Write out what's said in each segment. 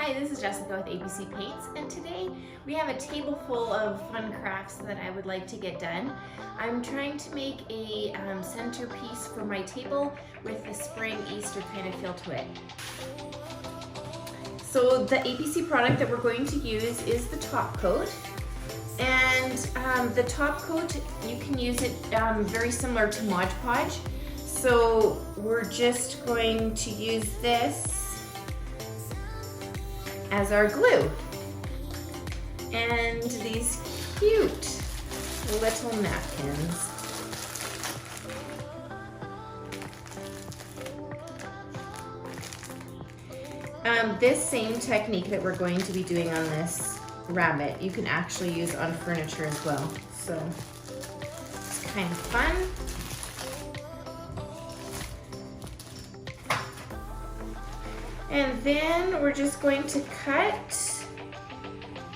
Hi, this is Jessica with ABC Paints, and today we have a table full of fun crafts that I would like to get done. I'm trying to make a centerpiece for my table with the spring Easter kind of feel to it. So the ABC product that we're going to use is the top coat. And the top coat, you can use it very similar to Mod Podge. So we're just going to use this as our glue. And these cute little napkins. This same technique that we're going to be doing on this rabbit, you can actually use on furniture as well. So it's kind of fun. And then we're just going to cut.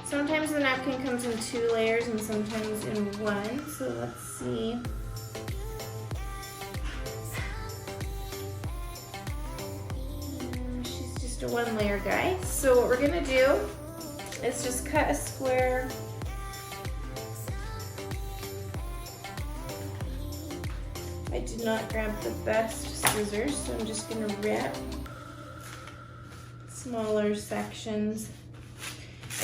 Sometimes the napkin comes in 2 layers and sometimes in 1. So let's see. She's just a 1-layer guy. So what we're gonna do is just cut a square. I did not grab the best scissors, so I'm just gonna rip smaller sections.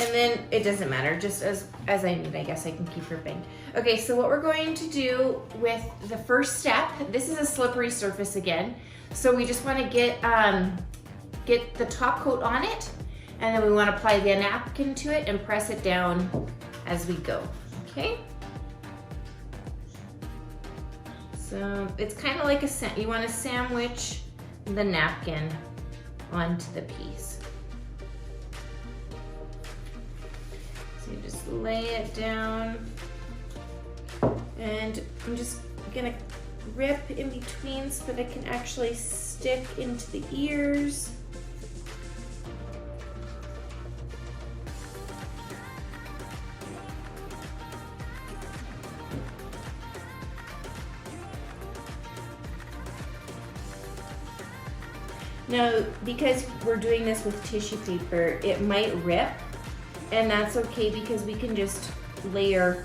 And then it doesn't matter, just as I need, I guess I can keep ripping. Okay, so what we're going to do with the first step, this is a slippery surface again. So we just wanna get the top coat on it, and then we wanna apply the napkin to it and press it down as we go, okay? So it's kind of like you wanna sandwich the napkin onto the piece. So you just lay it down, and I'm just gonna rip in between so that it can actually stick into the ears. Now, because we're doing this with tissue paper, it might rip, and that's okay because we can just layer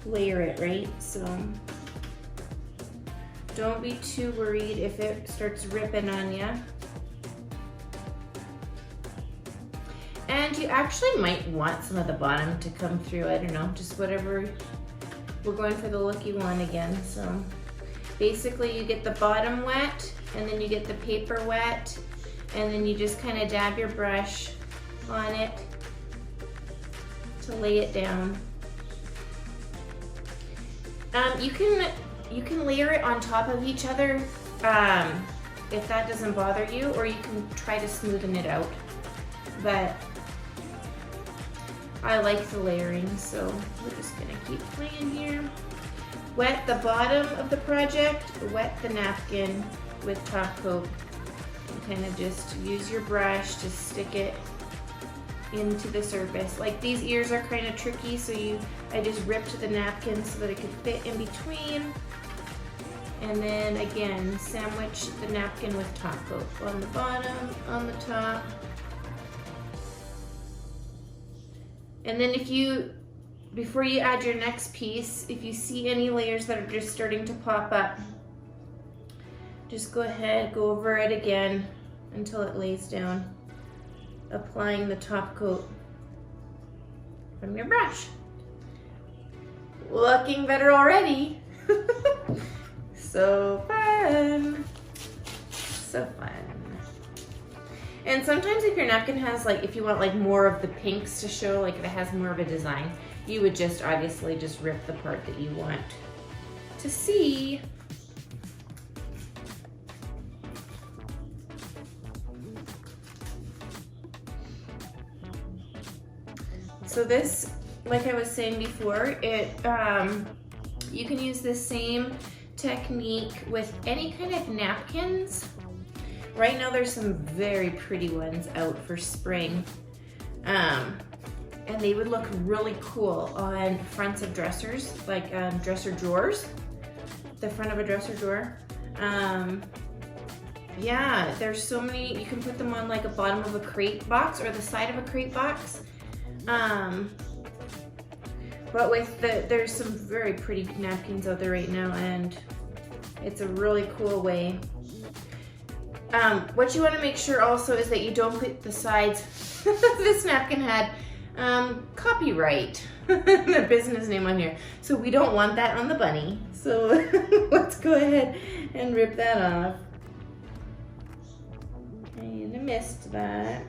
it, right? So don't be too worried if it starts ripping on you. And you actually might want some of the bottom to come through, I don't know, just whatever. We're going for the looky one again, so basically you get the bottom wet, and then you get the paper wet, and then you just kind of dab your brush on it to lay it down. You can layer it on top of each other if that doesn't bother you, or you can try to smoothen it out. But I like the layering, so we're just gonna keep playing here. Wet the bottom of the project, wet the napkin with top coat, and kind of just use your brush to stick it into the surface. Like these ears are kind of tricky, so I just ripped the napkin so that it could fit in between. And then again, sandwich the napkin with top coat on the bottom, on the top. And then before you add your next piece, if you see any layers that are just starting to pop up, just go ahead, go over it again until it lays down, applying the top coat from your brush. Looking better already. So fun. So fun. And sometimes if your napkin has if you want more of the pinks to show, if it has more of a design, you would just obviously just rip the part that you want to see. So this, like I was saying before, you can use the same technique with any kind of napkins. Right now there's some very pretty ones out for spring. And they would look really cool on fronts of dressers, dresser drawers, the front of a dresser drawer. Yeah, there's so many, you can put them on like a bottom of a crate box or the side of a crate box. But with there's some very pretty napkins out there right now, and it's a really cool way. What you want to make sure also is that you don't put the sides. This napkin had copyright, the business name on here. So we don't want that on the bunny. So let's go ahead and rip that off. And I missed that.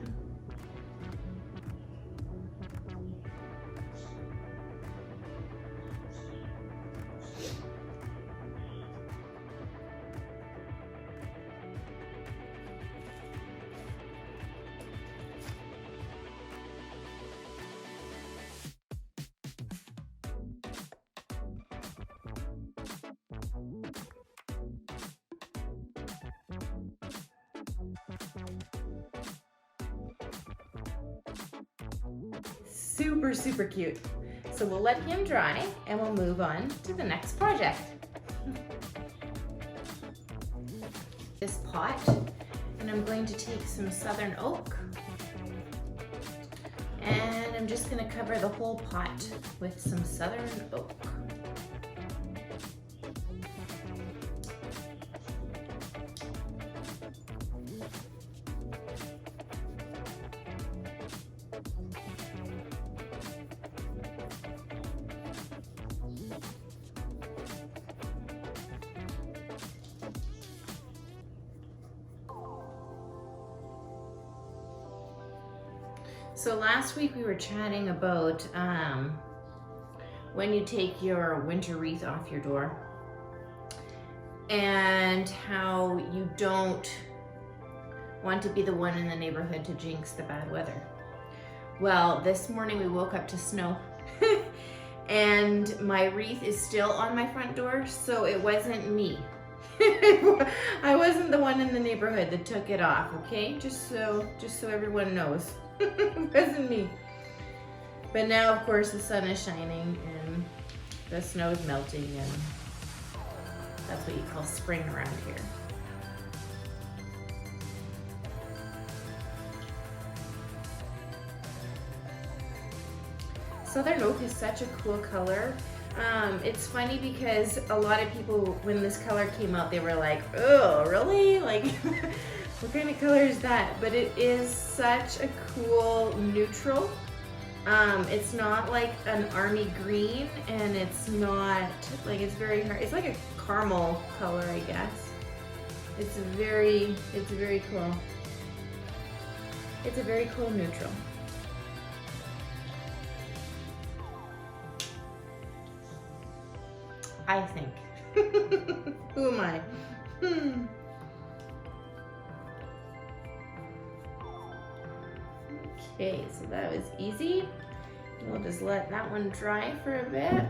Super, super cute. So we'll let him dry and we'll move on to the next project. This pot, and I'm going to take some southern oak, and I'm just going to cover the whole pot with some southern oak. So last week we were chatting about when you take your winter wreath off your door and how you don't want to be the one in the neighborhood to jinx the bad weather. Well, this morning we woke up to snow and my wreath is still on my front door, so it wasn't me. I wasn't the one in the neighborhood that took it off, okay? Just so everyone knows. It wasn't me. But now, of course, the sun is shining and the snow is melting, and that's what you call spring around here. Southern oak is such a cool color. It's funny because a lot of people, when this color came out, they were like, oh, really? Like, what kind of color is that? But it is such a cool neutral. It's not like an army green, and it's not like, it's very hard. It's like a caramel color, I guess. It's very cool. It's a very cool neutral. I think. Who am I? Okay, so that was easy. We'll just let that one dry for a bit.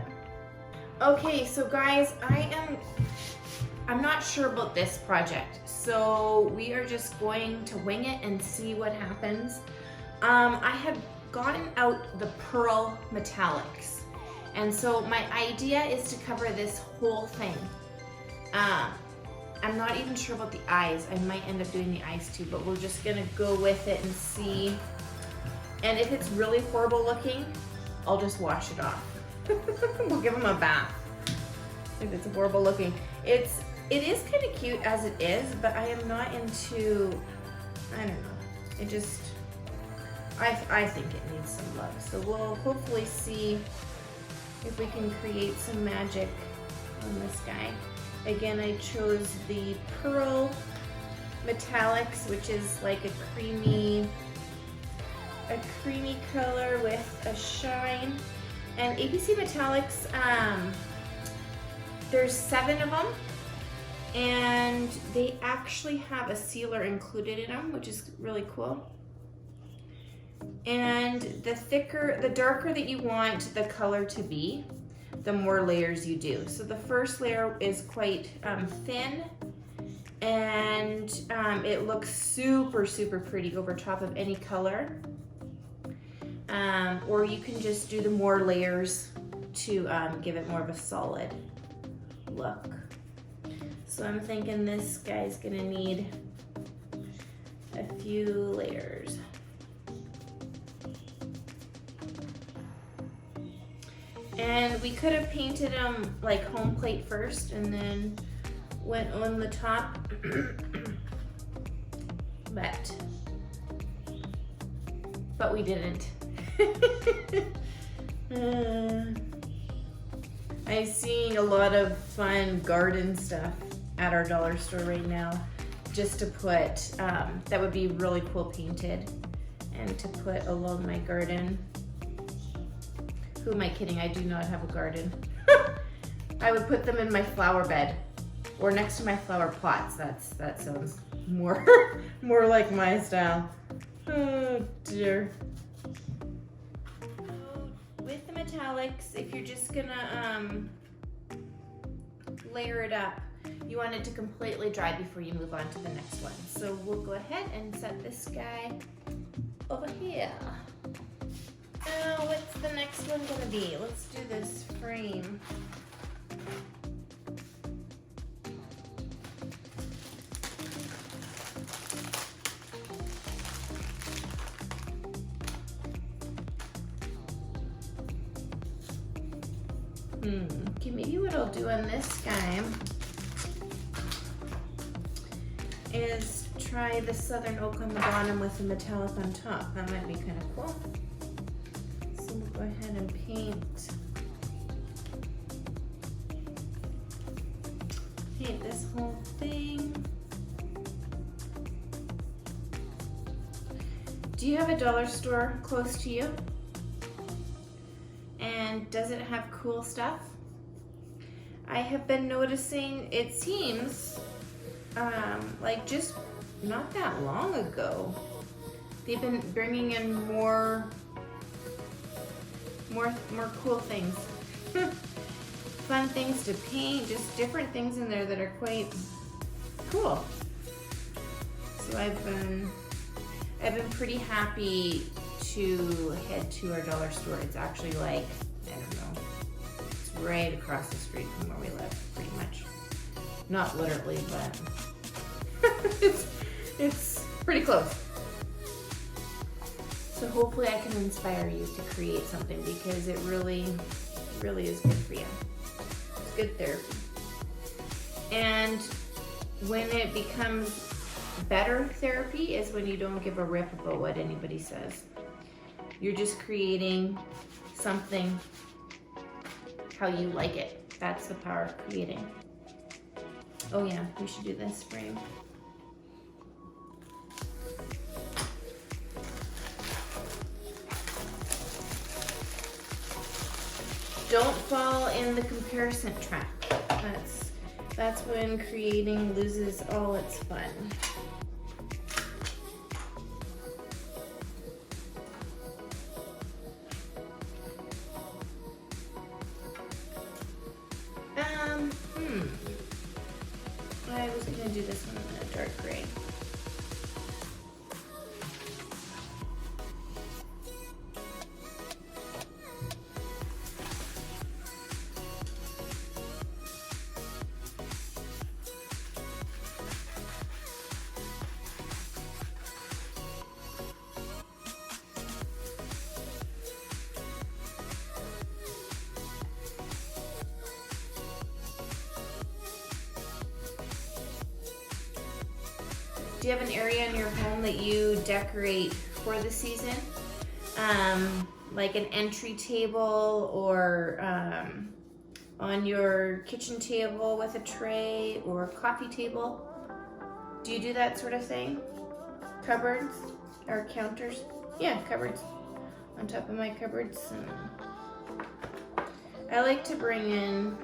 Okay, so guys, I'm not sure about this project, so we are just going to wing it and see what happens. I have gotten out the pearl metallics. And so my idea is to cover this whole thing. I'm not even sure about the eyes. I might end up doing the eyes too, but we're just gonna go with it and see. And if it's really horrible looking, I'll just wash it off. We'll give them a bath. If it's horrible looking. It is kind of cute as it is, but I am not into, I don't know. It just, I think it needs some love. So we'll hopefully see if we can create some magic on this guy. Again, I chose the pearl metallics, which is like a creamy color with a shine. And ABC metallics, there's 7 of them, and they actually have a sealer included in them, which is really cool. And the darker that you want the color to be, the more layers you do. So the first layer is quite thin, and it looks super, super pretty over top of any color. Or you can just do the more layers to give it more of a solid look. So I'm thinking this guy's gonna need a few layers. And we could have painted them like home plate first and then went on the top, but we didn't. I've seen a lot of fun garden stuff at our dollar store right now, just to put, that would be really cool painted, and to put along my garden. Who am I kidding? I do not have a garden. I would put them in my flower bed or next to my flower pots. That sounds more more like my style. Oh dear. With the metallics, if you're just gonna layer it up, you want it to completely dry before you move on to the next one. So we'll go ahead and set this guy over here. Now, what's the next one gonna be? Let's do this frame. Okay, maybe what I'll do on this guy is try the southern oak on the bottom with the metallic on top. That might be kind of cool. So we'll go ahead and paint this whole thing. Do you have a dollar store close to you? And does it have cool stuff? I have been noticing, it seems like just not that long ago, they've been bringing in more cool things. Fun things to paint, just different things in there that are quite cool. So I've been pretty happy to head to our dollar store. It's actually like, I don't know, it's right across the street from where we live, pretty much. Not literally, but it's pretty close. So hopefully I can inspire you to create something, because it really is good for you. It's good therapy. And when it becomes better therapy is when you don't give a rip about what anybody says. You're just creating something how you like it. That's the power of creating. Oh yeah, we should do this frame. Don't fall in the comparison trap. That's when creating loses all its fun. I was gonna do this one in a dark gray. Do you have an area in your home that you decorate for the season? Like an entry table, or on your kitchen table with a tray, or coffee table? Do you do that sort of thing? Cupboards or counters? Yeah, cupboards. On top of my cupboards. I like to bring in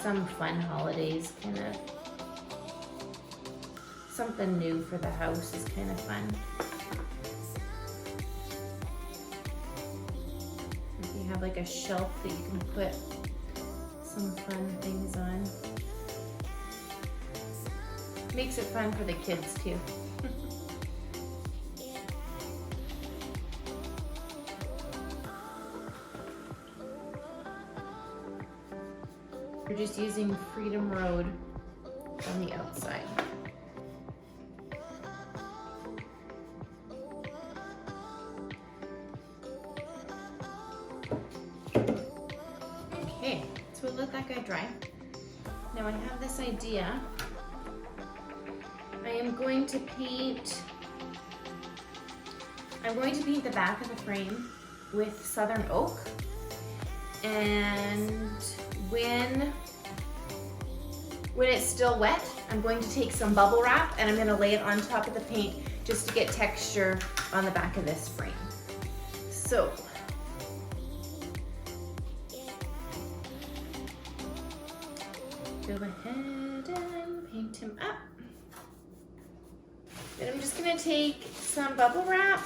some fun holidays, kind of. Something new for the house is kind of fun. If you have like a shelf that you can put some fun things on. Makes it fun for the kids too. We're just using Freedom Road on the outside. Now I have this idea. I'm going to paint the back of the frame with southern oak. And when it's still wet, I'm going to take some bubble wrap and I'm going to lay it on top of the paint just to get texture on the back of this frame. So, go ahead and paint him up. Then I'm just going to take some bubble wrap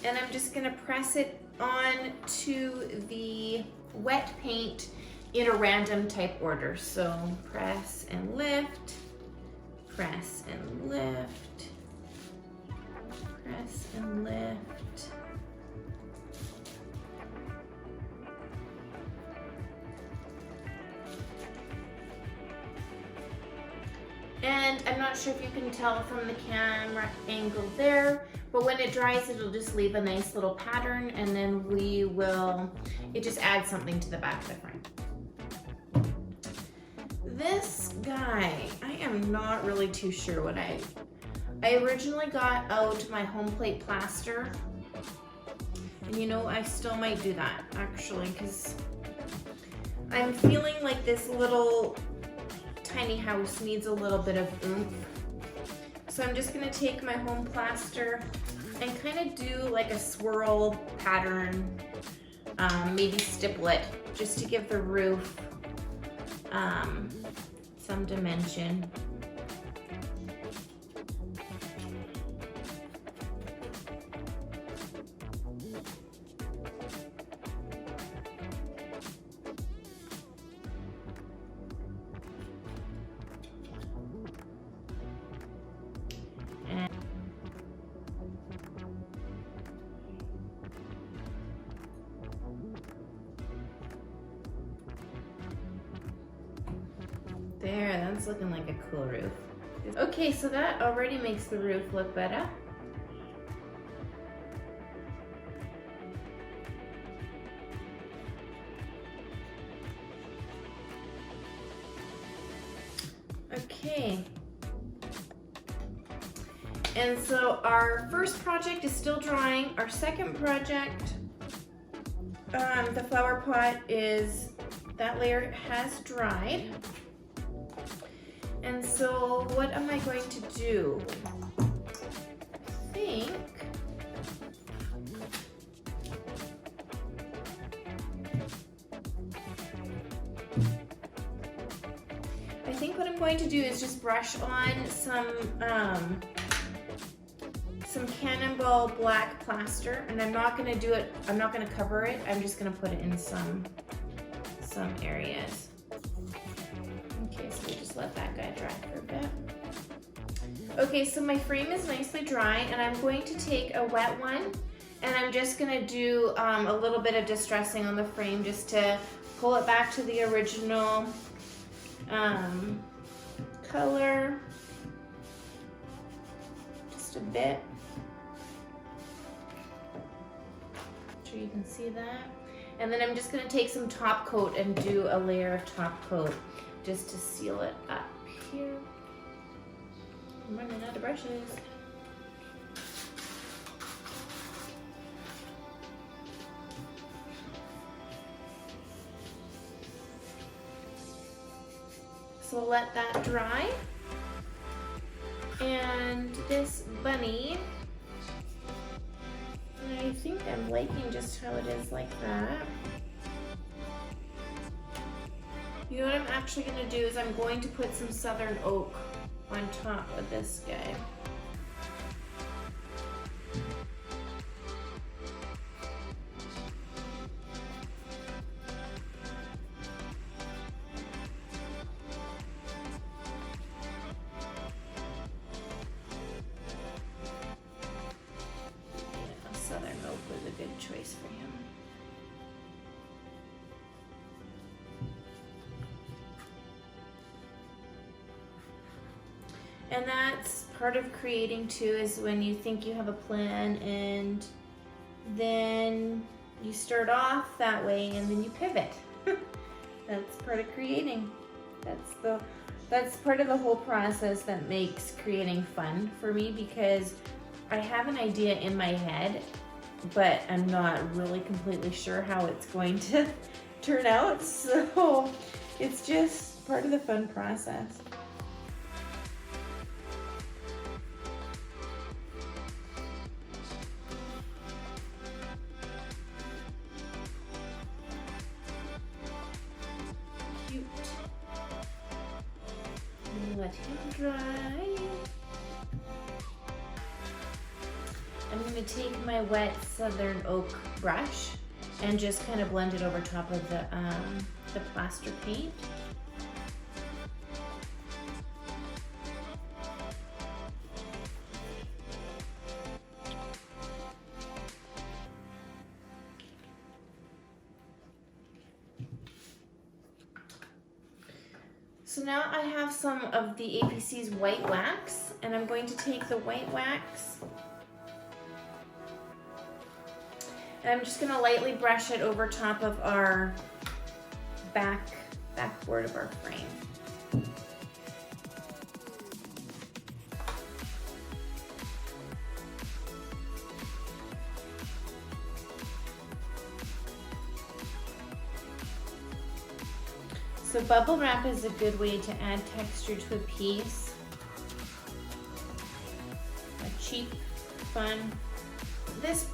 and I'm just going to press it on to the wet paint in a random type order. So press and lift, press and lift, press and lift. And I'm not sure if you can tell from the camera angle there, but when it dries, it'll just leave a nice little pattern, and then it just adds something to the back of the frame. This guy, I am not really too sure what I originally got out my home plate plaster, and you know, I still might do that actually, because I'm feeling like this little tiny house needs a little bit of oomph. So I'm just gonna take my home plaster and kind of do like a swirl pattern, maybe stipple it, just to give the roof some dimension. There, that's looking like a cool roof. Okay, so that already makes the roof look better. Okay. And so our first project is still drying. Our second project, the flower pot that layer has dried. And so what am I going to do? I think what I'm going to do is just brush on some Cannonball black plaster, and I'm not going to do it, I'm not going to cover it, I'm just going to put it in some areas. Okay, so we'll just let that guy dry for a bit. Okay, so my frame is nicely dry, and I'm going to take a wet one, and I'm just going to do a little bit of distressing on the frame just to pull it back to the original color. Just a bit. Sure you can see that. And then I'm just going to take some top coat and do a layer of top coat just to seal it up here. I'm running out of brushes. So we'll let that dry. And this bunny, I think I'm liking just how it is like that. You know what I'm actually going to do is I'm going to put some southern oak on top of this guy. Southern oak was a good choice for him. And that's part of creating too, is when you think you have a plan and then you start off that way and then you pivot. That's part of creating. That's part of the whole process that makes creating fun for me, because I have an idea in my head, but I'm not really completely sure how it's going to turn out. So it's just part of the fun process. Cute. Let him dry. I'm going to take my wet Southern Oak brush and just kind of blend it over top of the plaster paint. So now I have some of the APC's white wax, and I'm going to take the white wax and I'm just going to lightly brush it over top of our backboard of our frame. So bubble wrap is a good way to add texture to a piece. A cheap, fun. This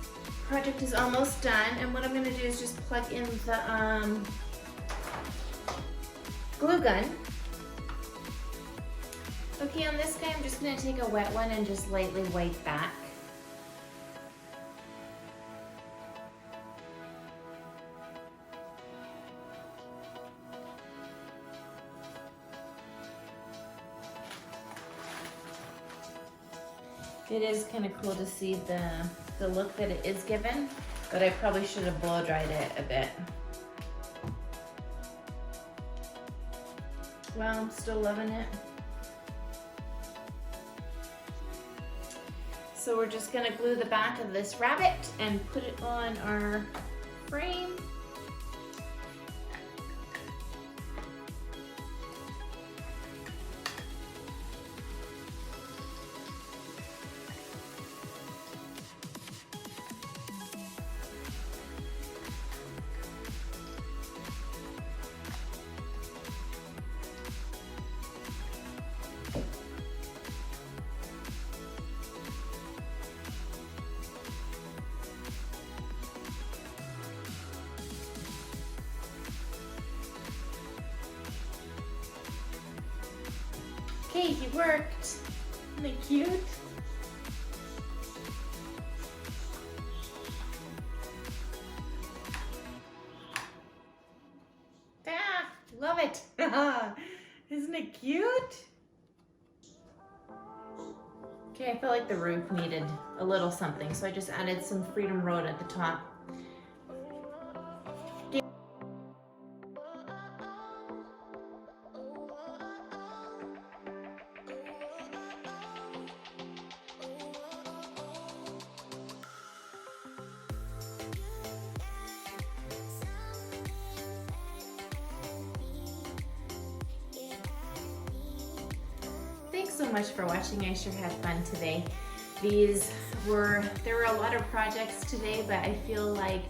project is almost done, and what I'm going to do is just plug in the glue gun. Okay, on this guy I'm just going to take a wet one and just lightly wipe back. It is kind of cool to see the look that it is given, but I probably should have blow dried it a bit. Well, I'm still loving it. So we're just gonna glue the back of this rabbit and put it on our frame. Okay, he worked. Isn't it cute? Ah, love it. Isn't it cute? Okay, I felt like the roof needed a little something, so I just added some Freedom Road at the top. Thanks so much for watching. I sure had fun today. There were a lot of projects today, but I feel like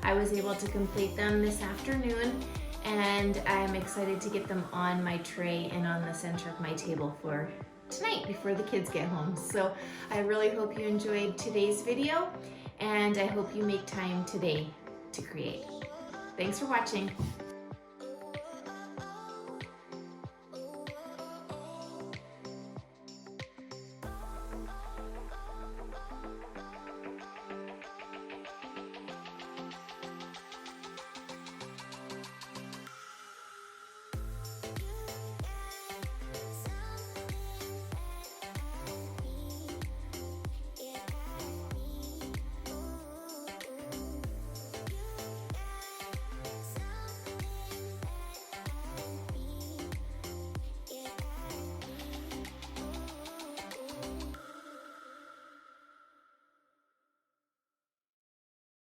I was able to complete them this afternoon, and I'm excited to get them on my tray and on the center of my table for tonight before the kids get home. So I really hope you enjoyed today's video, and I hope you make time today to create. Thanks for watching.